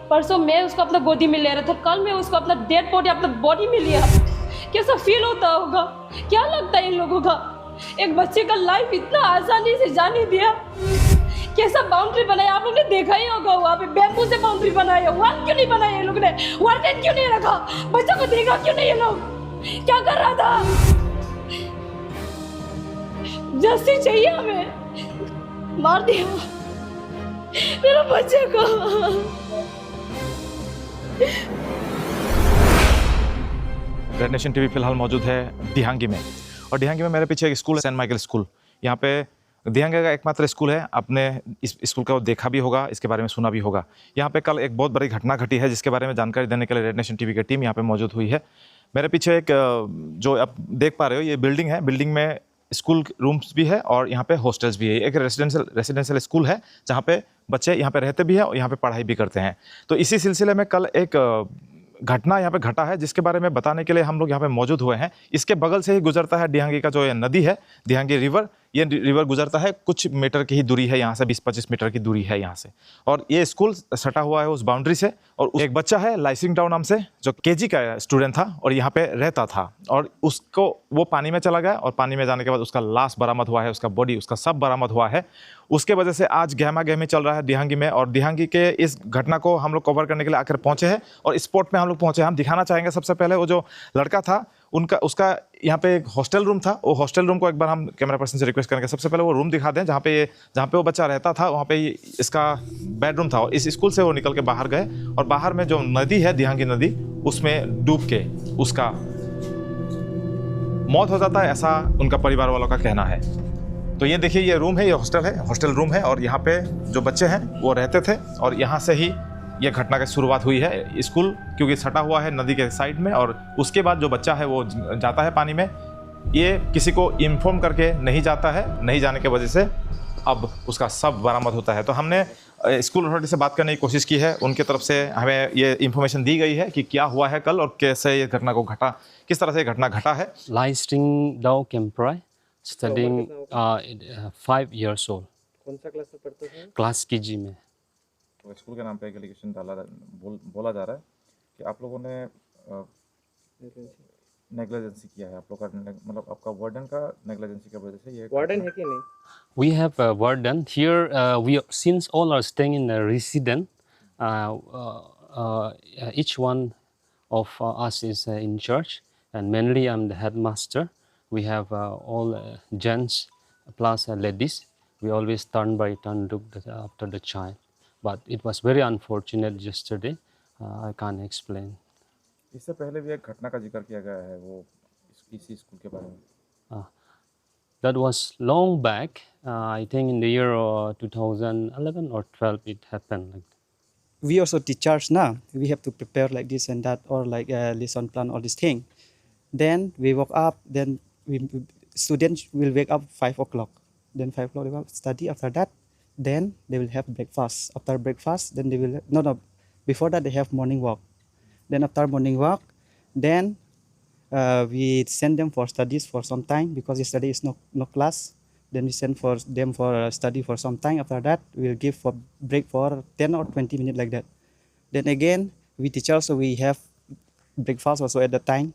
परसों मैं उसको अपना गोदी में ले रहा था, कल मैं उसको अपना डेड बॉडी अपना बॉडी में लिया। कैसा फील होता होगा, क्या लगता है इन लोगों का? एक बच्चे का लाइफ इतना आसानी से जाने दिया। कैसा बाउंड्री बनाया, आप लोग ने देखा ही होगा, वहाँ पे बैम्बू से बाउंड्री बनाया। वॉल क्यों नहीं बनाया ये लोग ने? वार्डन क्यों नहीं रखा? बच्चों को देखा क्यों नहीं ये लोग? क्या कर रहा था? जस्टिस चाहिए हमें। मार दिया मेरा बच्चे को। रेड नेशन टीवी फिलहाल मौजूद है दिहांगी में, और दिहांगी में मेरे पीछे एक स्कूल है, सेंट माइकल स्कूल। यहाँ पे दिहांगी का एकमात्र स्कूल है। आपने इस स्कूल को देखा भी होगा, इसके बारे में सुना भी होगा। यहाँ पे कल एक बहुत बड़ी घटना घटी है, जिसके बारे में जानकारी देने के लिए रेड नेशन टीवी की टीम यहाँ पे मौजूद हुई है। मेरे पीछे एक जो आप देख पा रहे हो, ये बिल्डिंग है। बिल्डिंग में स्कूल रूम्स भी है और यहाँ पे हॉस्टल्स भी है। एक रेसिडेंशियल स्कूल है जहाँ पे बच्चे यहाँ पे रहते भी हैं और यहाँ पे पढ़ाई भी करते हैं। तो इसी सिलसिले में कल एक घटना यहाँ पे घटा है, जिसके बारे में बताने के लिए हम लोग यहाँ पे मौजूद हुए हैं। इसके बगल से ही गुजरता है दिहांगी का जो ये नदी है, दिहांगी रिवर। ये रिवर गुजरता है, कुछ मीटर की ही दूरी है यहाँ से, 20-25 मीटर की दूरी है यहाँ से। और ये स्कूल सटा हुआ है उस बाउंड्री से। और एक बच्चा है लाइसिंग टाउ नाम से, जो केजी का स्टूडेंट था और यहाँ पे रहता था, और उसको वो पानी में चला गया, और पानी में जाने के बाद उसका लाश बरामद हुआ है, उसका बॉडी, उसका सब बरामद हुआ है। उसके वजह से आज गहमा गहमी चल रहा है दिहांगी में। और दिहांगी के इस घटना को हम लोग कवर करने के लिए आकर पहुंचे हैं, और स्पॉट में हम लोग पहुंचे। हम दिखाना चाहेंगे सबसे पहले वो जो लड़का था, उसका यहाँ पे एक हॉस्टल रूम था। वो हॉस्टल रूम को एक बार हम कैमरा पर्सन से रिक्वेस्ट करेंगे सबसे पहले वो रूम दिखा दें, जहाँ पे वो बच्चा रहता था। वहाँ पे इसका बेडरूम था, और इस स्कूल से वो निकल के बाहर गए, और बाहर में जो नदी है, दिहांगी नदी, उसमें डूब के उसका मौत हो जाता है, ऐसा उनका परिवार वालों का कहना है। तो ये देखिए, ये रूम है, ये हॉस्टल है, हॉस्टल रूम है, और यहाँ पे जो बच्चे हैं वो रहते थे, और यहाँ से ही ये घटना की शुरुआत हुई है। स्कूल क्योंकि सटा हुआ है नदी के साइड में, और उसके बाद जो बच्चा है वो जाता है पानी में। ये किसी को इन्फॉर्म करके नहीं जाता है, नहीं जाने की वजह से अब उसका सब बरामद होता है। तो हमने स्कूल अथॉरिटी से बात करने की कोशिश की है। उनके तरफ से हमें ये इन्फॉर्मेशन दी गई है कि क्या हुआ है कल, और कैसे ये घटना को घटा, किस तरह से ये घटना घटा है। Laising Dao Kemprai, studying 5 years old. कौन सा क्लास में पढ़ते थे? क्लास केजी में। तो स्कूल के नाम पे एक एलिगेशन बोला जा रहा है कि आप लोगों ने नेग्लिजेंसी किया है। आप लोग का मतलब आपका वार्डन का नेग्लिजेंसी की वजह से ये वार्डन है कि नहीं? We have a warden here. We since all are staying in a resident. Each one of us is in charge, and mainly I'm the headmaster. We have all gents plus ladies. We always turn by turn look after the child. But it was very unfortunate yesterday. I can't explain. इससे पहले भी एक घटना का जिक्र किया गया है, वो इसी स्कूल के बारे में। That was long back. I think in the year 2011 or 12 it happened. Like we also teachers now. We have to prepare like this and that, or like lesson plan, all this thing. Then we woke up. Then students will wake up 5 o'clock. Then 5 o'clock they will study. After that, then they will have breakfast. After breakfast, then they will no. Before that, they have morning walk. Then after morning walk, then we send them for studies for some time, because yesterday is no class. Then we send for them for study for some time. After that, we'll give for break for 10 or 20 minutes like that. Then again, we teachers, so we have breakfast also at the time.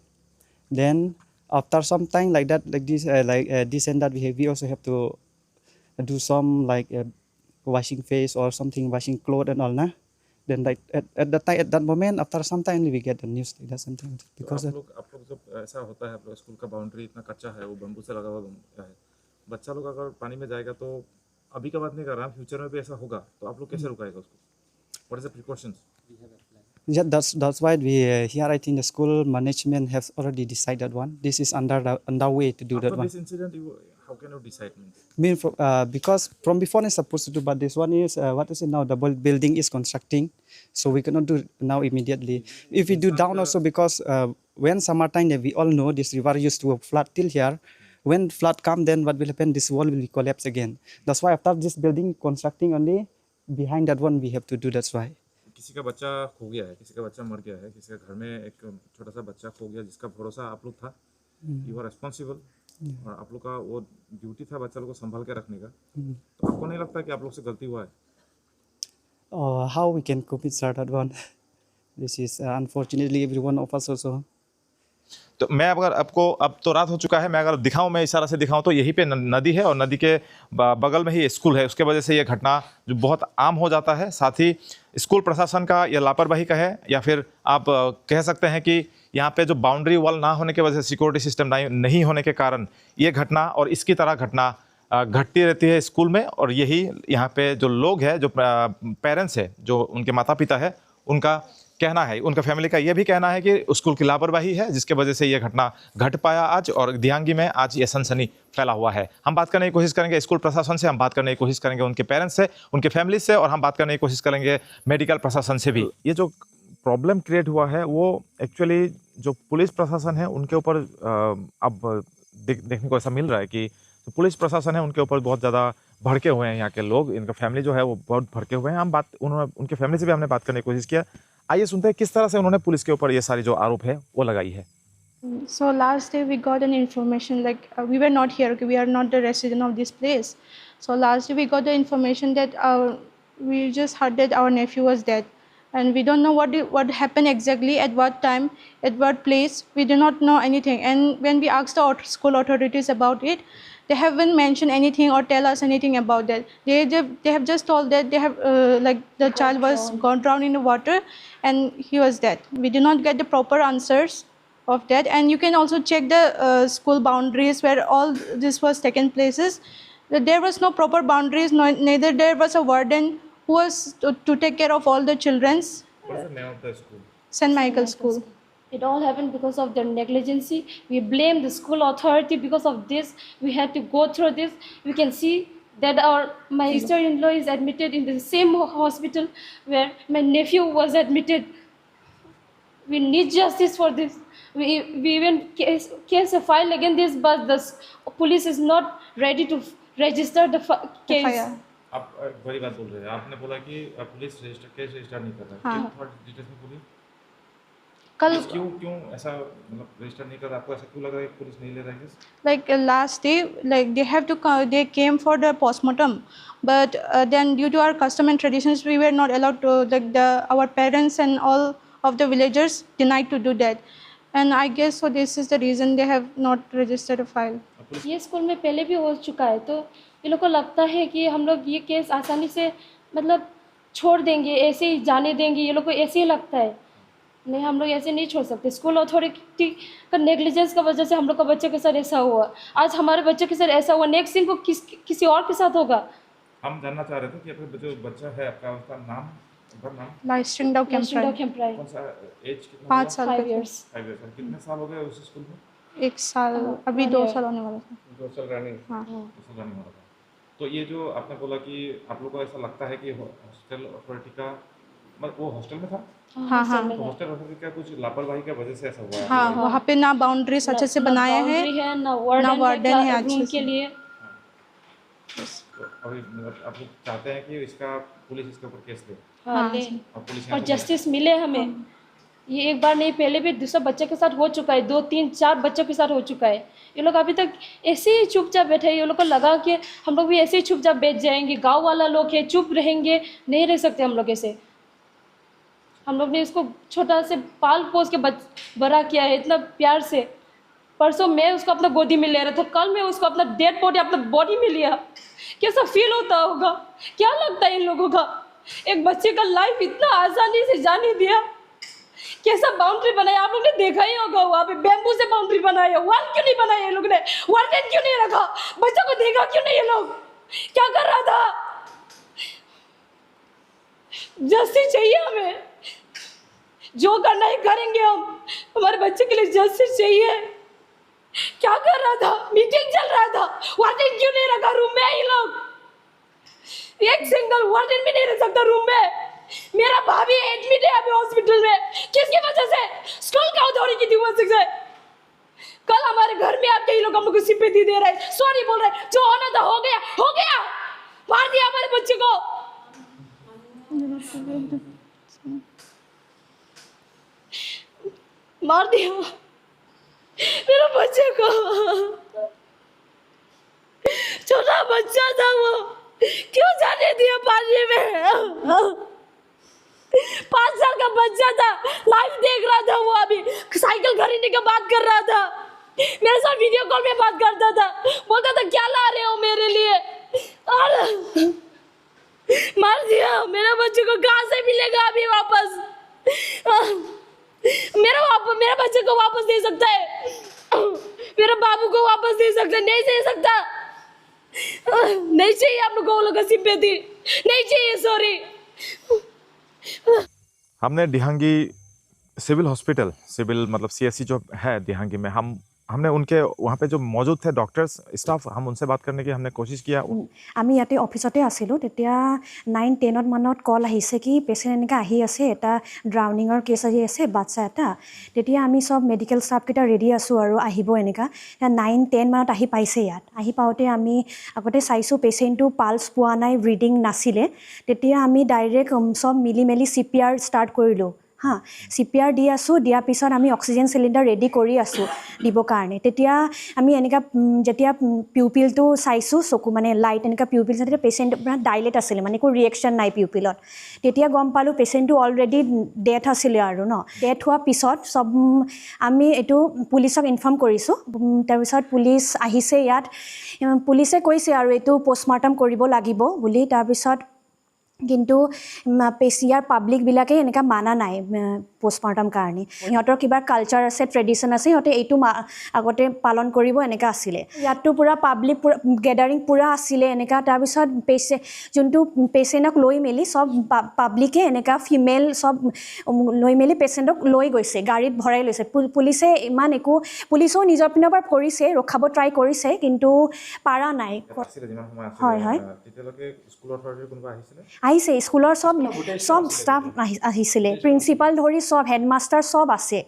Then after some time like that, like this and that, we also have to do some like washing face or something, washing clothes and all, nah. Then like at that moment, after some time we get the news like that something, because तो आप लोग जब ऐसा होता है, आप लोग school का बाउंड्री इतना कच्चा है, वो बम्बू से लगा हुआ है, बच्चा लोग अगर पानी में जाएगा तो अभी का बात नहीं कर रहा, फ्यूचर में भी ऐसा होगा, तो आप लोग कैसे रुकाएगा उसको? What is the precautions? Yeah, that's why we here I think the school management has already decided one. This is under way to do that one. This incident, how can you decide? Because from before it's supposed to do, but this one is what is it now? The building is constructing, so we cannot do now immediately. If we do down also, because when summertime, we all know this river used to flood till here. When flood come, then what will happen? This wall will collapse again. That's why after this building constructing only, behind that one we have to do. That's why. किसी का बच्चा खो गया है, किसी का बच्चा मर गया है, किसी का घर में एक छोटा सा बच्चा खो गया, जिसका भरोसा आप लोग था, यू आर रिस्पॉन्सिबल, और आप लोग का वो ड्यूटी था बच्चा लोग को संभाल के रखने का। तो आपको नहीं लगता कि आप लोग से गलती हुआ है? how we can commit that one. This is unfortunately every one of us also. तो मैं अगर आपको, अब तो रात हो चुका है, मैं अगर दिखाऊं, मैं इशारा से दिखाऊं तो यहीं पे नदी है और नदी के बगल में ही स्कूल है। उसके वजह से ये घटना जो बहुत आम हो जाता है। साथ ही स्कूल प्रशासन का या लापरवाही का है, या फिर आप कह सकते हैं कि यहाँ पे जो बाउंड्री वॉल ना होने की वजह से, सिक्योरिटी सिस्टम नहीं होने के कारण ये घटना और इसकी तरह घटना घटती रहती है स्कूल में। और यही यहाँ पे जो लोग हैं, जो पेरेंट्स है, जो उनके माता पिता है, उनका कहना है, उनका फैमिली का ये भी कहना है कि स्कूल की लापरवाही है जिसके वजह से ये घटना घट पाया आज, और दिहांगी में आज ये सनसनी फैला हुआ है। हम बात करने की कोशिश करेंगे स्कूल प्रशासन से, हम बात करने की कोशिश करेंगे उनके पेरेंट्स से, उनके फैमिली से, और हम बात करने की कोशिश करेंगे मेडिकल प्रशासन से भी। ये जो प्रॉब्लम क्रिएट हुआ है वो एक्चुअली जो पुलिस प्रशासन है उनके ऊपर अब देखने को ऐसा मिल रहा है कि जो पुलिस प्रशासन है उनके ऊपर बहुत ज़्यादा भड़के हुए हैं यहाँ के लोग। इनका फैमिली जो है वो बहुत भड़के हुए हैं। उनके फैमिली से भी हमने बात करने की कोशिश किया। आइए सुनते हैं किस तरह से उन्होंने पुलिस के ऊपर ये सारी जो आरोप है वो लगाई है। So last day we got an information like we were not here, we are not the resident of this place. So last day we got the information that we just heard that our nephew was dead, and we don't know what happened exactly, at what time, at what place. We do not know anything. And when we asked the school authorities about it, they haven't mentioned anything or tell us anything about that. They have just told that they have like the child was gone drowned in the water and he was dead. We did not get the proper answers of that. And you can also check the school boundaries where all this was taken places. There was no proper boundaries, neither there was a warden who was to take care of all the children's. What is the name of the school? St. Michael's School. It all happened because of their negligence. We blame the school authority because of this. We had to go through this. We can see that my sister-in-law is admitted in the same hospital where my nephew was admitted. We need justice for this. We even case a file against this, but the police is not ready to register the case. FIR. आप बड़ी बात बोल रहे हैं। आपने बोला कि police case register नहीं कर रहा है। हाँ। थोड़ा डिटेल्स में बोलिए। कल क्यों ऐसा मतलब रजिस्टर नहीं कर रहा? आपको ऐसा क्यों लग रहा है कि पुलिस नहीं ले रहा है case? like last day, like they came for the postmortem, but then due to our custom and traditions, we were not allowed to, like our parents and all of the villagers denied to do that, and I guess so this is the reason they have not registered a file. ये school में पहले भी हो चुका है, तो ये लोग को लगता है कि हम लोग ये केस आसानी से मतलब छोड़ देंगे, ऐसे ही जाने देंगे। ये लोग को ऐसे ही लगता है। नहीं, हम लोग ऐसे नहीं छोड़ सकते। स्कूल अथॉरिटी का नेग्लिजेंस का वजह से हम लोग का बच्चे के साथ ऐसा हुआ। आज हमारे बच्चे के साथ ऐसा हुआ, नेक्स्ट दिन को किसी और के साथ होगा। हम जानना चाह रहे थे कि आपका जो बच्चा है, आपका उसका नाम Laisringdao Kemprai। कौन सा एज कितना? 5 साल 5 का। years। 5 years। कितने साल हो गए उस स्कूल में? 1 साल, अभी 2 साल होने वाला था। 2 साल रनिंग। हाँ। 2 साल रनिंग हो रहा था। तो ये जो आपने बोला कि आप लोगों को ऐसा लगता है कि हॉस्टल अथॉरिटी का, मतलब वो हॉस्टल में था? हाँ हाँ तो हॉस्टल अथॉरिटी का कुछ लापरवाही की वजह से ऐसा हुआ है? हाँ, वहाँ पे ना बाउंड्रीज अच्छे से बनाए हैं, ना वार्डन है रूम अच्छे के से। लिए। तो अभी मतलब आप लोग चाहते हैं कि इसका पुलिस इसके ऊपर केस ले हाँ, ले। और पुलिस और जस्टिस मिले हमें। ये एक बार नहीं, पहले भी दूसरा बच्चे के साथ हो चुका है, 2 3 4 बच्चों के साथ हो चुका है। ये लोग अभी तक ऐसे ही चुपचाप बैठे हैं। ये लोग को लगा कि हम लोग भी ऐसे ही चुपचाप बैठ जाएंगे, गांव वाला लोग है, चुप रहेंगे। नहीं रह सकते हम लोग ऐसे। हम लोग ने इसको छोटा से पाल पोस के बड़ा किया है इतना प्यार से। परसों मैं उसको अपना गोदी में ले रहा था, कल मैं उसको अपना डेड बॉडी अपना बॉडी में लिया। कैसा फील होता होगा, क्या लगता है इन लोगों का? एक बच्चे का लाइफ इतना आसानी से जाने दिया। कैसा बाउंड्री बनाया, आप लोग ने देखा ही होगा। वहाँ पे बैम्बू से बाउंड्री बनाया। वाल क्यों नहीं बनाया ये लोग ने? वार्डन क्यों नहीं रखा? बच्चों को देखा क्यों नहीं ये लोग? क्या कर रहा था? जस्टिस चाहिए हमें, जो करना है करेंगे हम। हमारे बच्चे के लिए जस्टिस चाहिए। क्या कर रहा था? मीटिंग चल रहा था। वार्डन क्यों नहीं रखा रूम में? ये लोग एक सिंगल वार्डन भी नहीं रह सकता रूम में। मेरा भाभी एडमिट है अभी हॉस्पिटल में। किसकी वजह से? स्कूल का अथॉरिटी की वजह से। कल हमारे घर में आके ये लोग हम लोग को सिंपैथी दे रहे हैं, सॉरी बोल रहे हैं। जो होना था हो गया, हो गया। मार दिया हमारे बच्चे को। मार दिया मेरा बच्चे को। छोटा बच्चा था वो, क्यों जाने दिया पानी में? 5 साल का बच्चा था, लाइव देख रहा था वो, अभी साइकिल खरीदने की बात कर रहा था, मेरे साथ वीडियो कॉल में बात करता था, बोलता था क्या ला रहे हो मेरे लिए, और मार दिया। मेरे बच्चे को कहाँ से मिलेगा अभी वापस? मेरा बच्चे को वापस दे सकता है, मेरे बाबू को वापस दे सकता है? नहीं दे सकता। नहीं चाहिए आप लोगों को सिंपैथी, नहीं चाहिए, सॉरी। हमने दिहांगी सिविल हॉस्पिटल, सिविल मतलब CSC जो है दिहांगी में, हमने उनके वहाँ पे जो मौजूद थे डॉक्टर्स स्टाफ, हम उनसे बात करने की हमने कोशिश किया। আমি ইয়াতে অফিসতে আছিলোঁ তেতিয়া 9-10 মানত কল আহিছে কি পেচেণ্ট এনেকৈ আহি আছে, এটা ড্ৰাউনিঙৰ কেছ আহি আছে বাচ্চা এটা। তেতিয়া আমি চব মেডিকেল ষ্টাফকেইটা ৰেডি আছোঁ আৰু আহিব এনেকুৱা। 9-10 মানত আহি পাইছে ইয়াত। আহি পাওঁতে আমি আগতে চাইছোঁ পেচেণ্টটো পালছ পোৱা নাই, ব্ৰিডিং নাছিলে। তেতিয়া আমি ডাইৰেক্ট চব মিলি মেলি CPR ষ্টাৰ্ট কৰিলোঁ। हाँ CPR দি আছোঁ, দিয়াৰ পিছত আমি অক্সিজেন চিলিণ্ডাৰ ৰেডি কৰি আছোঁ দিবৰ কাৰণে। তেতিয়া আমি এনেকুৱা যেতিয়া পিউপিলটো চাইছোঁ, চকু মানে লাইট এনেকুৱা পিউপিল চাই, তেতিয়া পেচেণ্ট ডাইলেট আছিলে, মানে একো ৰিয়েকশ্যন নাই পিউপিলত। তেতিয়া গম পালোঁ পেচেণ্টটো অলৰেডি ডেথ আছিলে আৰু ন। ডেথ হোৱাৰ পিছত চব আমি এইটো পুলিচক ইনফৰ্ম কৰিছোঁ। তাৰপিছত পুলিচ আহিছে ইয়াত, পুলিচে কৈছে আৰু এইটো পষ্টমাৰ্টম কৰিব লাগিব বুলি। তাৰপিছত কিন্তু ইয়াৰ পাব্লিকবিলাকে এনেকুৱা মানা নাই পষ্টমাৰ্টম কাৰণে। সিহঁতৰ কিবা কালচাৰ আছে, ট্ৰেডিশ্যন আছে, সিহঁতে এইটো আগতে পালন কৰিব এনেকুৱা আছিলে। ইয়াততো পূৰা পাব্লিক পূৰা গেডাৰিং পূৰা আছিলে এনেকুৱা। তাৰপিছত যোনটো পেচেণ্টক লৈ মেলি চব পাব্লিকে এনেকুৱা ফিমেল চব লৈ মেলি পেচেণ্টক লৈ গৈছে, গাড়ীত ভৰাই লৈছে। পুলিচে ইমান একো, পুলিচেও নিজৰ পিনৰ পৰা কৰিছে, ৰখাব ট্ৰাই কৰিছে, কিন্তু পাৰা নাই। হয় হয় আহিছে, স্কুলৰ চব ষ্টাফ আহিছিলে, প্ৰিন্সিপাল ধৰি চব, হেডমাষ্টাৰ চব আছে।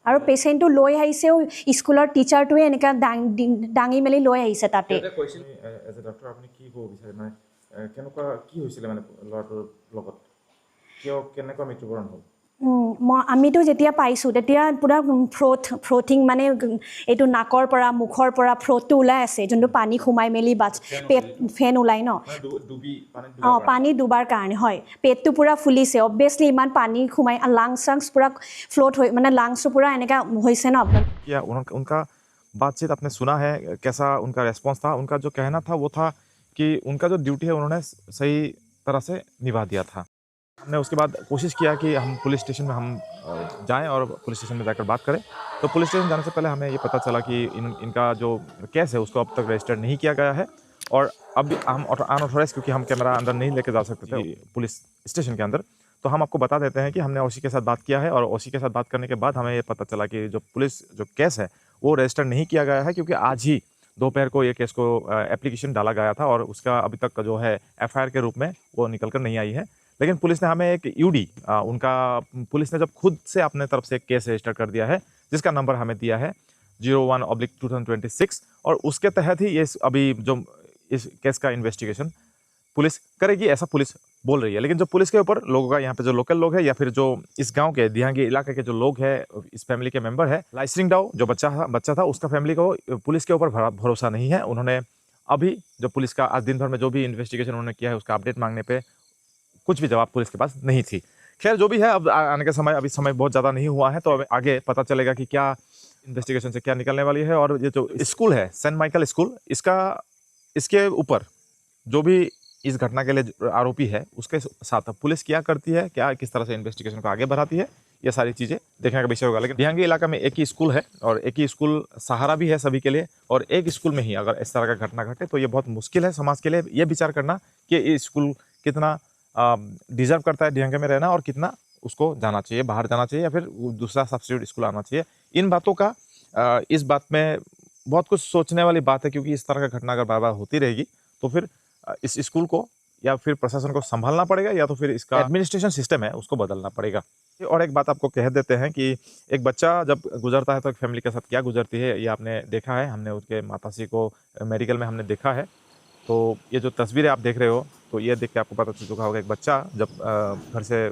আৰু পেচেণ্টটো লৈ আহিছেও, স্কুলৰ টিচাৰটোৱে এনেকুৱা দাঙি মেলি লৈ আহিছে তাতে। আমিতো যেতিয়া পাইছোঁ তেতিয়া পূৰা ফ্ৰথিং, মানে এইটো নাকৰ পৰা মুখৰ পৰা ফ্ৰথটো ওলাই আছে, যোনটো পানী সোমাই মেলি পেট ফেন ওলাই ন। অঁ পানী ডুবাৰ কাৰণে হয়, পেটটো পূৰা ফুলিছে। অবভিয়াছলি ইমান পানী সোমাই লাংছ পূৰা ফ্ল'ট হৈ, মানে লাংছটো পূৰা এনেকুৱা হৈছে ন। उनका बातचीत आपने सुना है, कैसा उनका रेस्पॉन्स था? उनका जो कहना था वो था कि उनका जो ड्यूटी है उन्होंने सही तरह से निभा दिया था। हमने उसके बाद कोशिश किया कि हम पुलिस स्टेशन में हम जाएं और पुलिस स्टेशन में जाकर बात करें। तो पुलिस स्टेशन जाने से पहले हमें ये पता चला कि इनका जो केस है उसको अब तक रजिस्टर्ड नहीं किया गया है। और अब हम अनऑथराइज, क्योंकि हम कैमरा अंदर नहीं लेके जा सकते थे पुलिस स्टेशन के अंदर, तो हम आपको बता देते हैं कि हमने OC के साथ बात किया है। और OC के साथ बात करने के बाद हमें ये पता चला कि जो पुलिस जो केस है वो रजिस्टर नहीं किया गया है, क्योंकि आज ही दोपहर को ये केस को एप्लीकेशन डाला गया था और उसका अभी तक जो है FIR के रूप में वो निकल कर नहीं आई है। लेकिन पुलिस ने हमें एक UD उनका पुलिस ने जब खुद से अपने तरफ से एक केस रजिस्टर कर दिया है, जिसका नंबर हमें दिया है 01/2026, और उसके तहत ही ये अभी जो इस केस का इन्वेस्टिगेशन पुलिस करेगी, ऐसा पुलिस बोल रही है। लेकिन जो पुलिस के ऊपर लोगों का, यहाँ पे जो लोकल लोग हैं या फिर जो इस गांव के दिहांगी इलाके के जो लोग हैं, इस फैमिली के मेंबर है, लाइसरिंग डाओ जो बच्चा था उसका फैमिली को पुलिस के ऊपर भरोसा नहीं है। उन्होंने अभी जो पुलिस का आज दिन भर में जो भी इन्वेस्टिगेशन उन्होंने किया है उसका अपडेट मांगने पर कुछ भी जवाब पुलिस के पास नहीं थी। खैर जो भी है, अब आने का समय, अभी समय बहुत ज़्यादा नहीं हुआ है, तो अब आगे पता चलेगा कि क्या इन्वेस्टिगेशन से क्या निकलने वाली है। और ये जो स्कूल है सेंट माइकल स्कूल, इसके ऊपर जो भी इस घटना के लिए आरोपी है उसके साथ पुलिस क्या करती है, क्या किस तरह से इन्वेस्टिगेशन को आगे बढ़ाती है, ये सारी चीज़ें देखने का विषय होगा। लेकिन दिहांगी इलाका में एक ही स्कूल है और एक ही स्कूल सहारा भी है सभी के लिए। और एक स्कूल में ही अगर इस तरह का घटना घटे तो ये बहुत मुश्किल है समाज के लिए ये विचार करना कि ये स्कूल कितना डिजर्व करता है दिहांगी में रहना और कितना उसको जाना चाहिए, बाहर जाना चाहिए या फिर दूसरा सब्सिट्यूट स्कूल आना चाहिए। इन बातों का इस बात में बहुत कुछ सोचने वाली बात है, क्योंकि इस तरह का घटना अगर बार बार होती रहेगी तो फिर इस स्कूल को या फिर प्रशासन को संभालना पड़ेगा या तो फिर इसका एडमिनिस्ट्रेशन सिस्टम है उसको बदलना पड़ेगा। और एक बात आपको कह देते हैं कि एक बच्चा जब गुजरता है तो एक फैमिली के साथ क्या गुजरती है ये आपने देखा है, हमने उसके माताश्री को मेडिकल में हमने देखा है। तो ये जो तस्वीरें आप देख रहे हो तो ये देख के आपको पता चल चुका होगा एक बच्चा जब घर से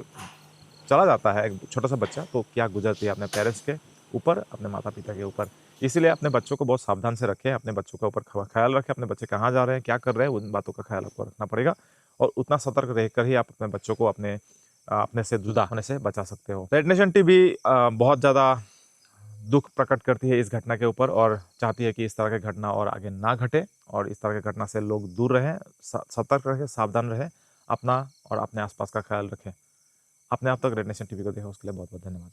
चला जाता है, एक छोटा सा बच्चा, तो क्या गुजरती है अपने पेरेंट्स के ऊपर, अपने माता पिता के ऊपर। इसीलिए अपने बच्चों को बहुत सावधान से रखें, अपने बच्चों के ऊपर ख्याल रखें, अपने बच्चे कहाँ जा रहे हैं, क्या कर रहे हैं, उन बातों का ख्याल आपको रखना पड़ेगा। और उतना सतर्क रहकर ही आप अपने बच्चों को अपने अपने से जुदा होने से बचा सकते हो। रेड नेशन टीवी बहुत ज़्यादा दुख प्रकट करती है इस घटना के ऊपर और चाहती है कि इस तरह की घटना और आगे ना घटे और इस तरह की घटना से लोग दूर रहें, सतर्क रहें, सावधान रहें, अपना और अपने आसपास का ख्याल रखें। अपने आप तक रेड नेशन टीवी को देखा उसके लिए बहुत बहुत धन्यवाद।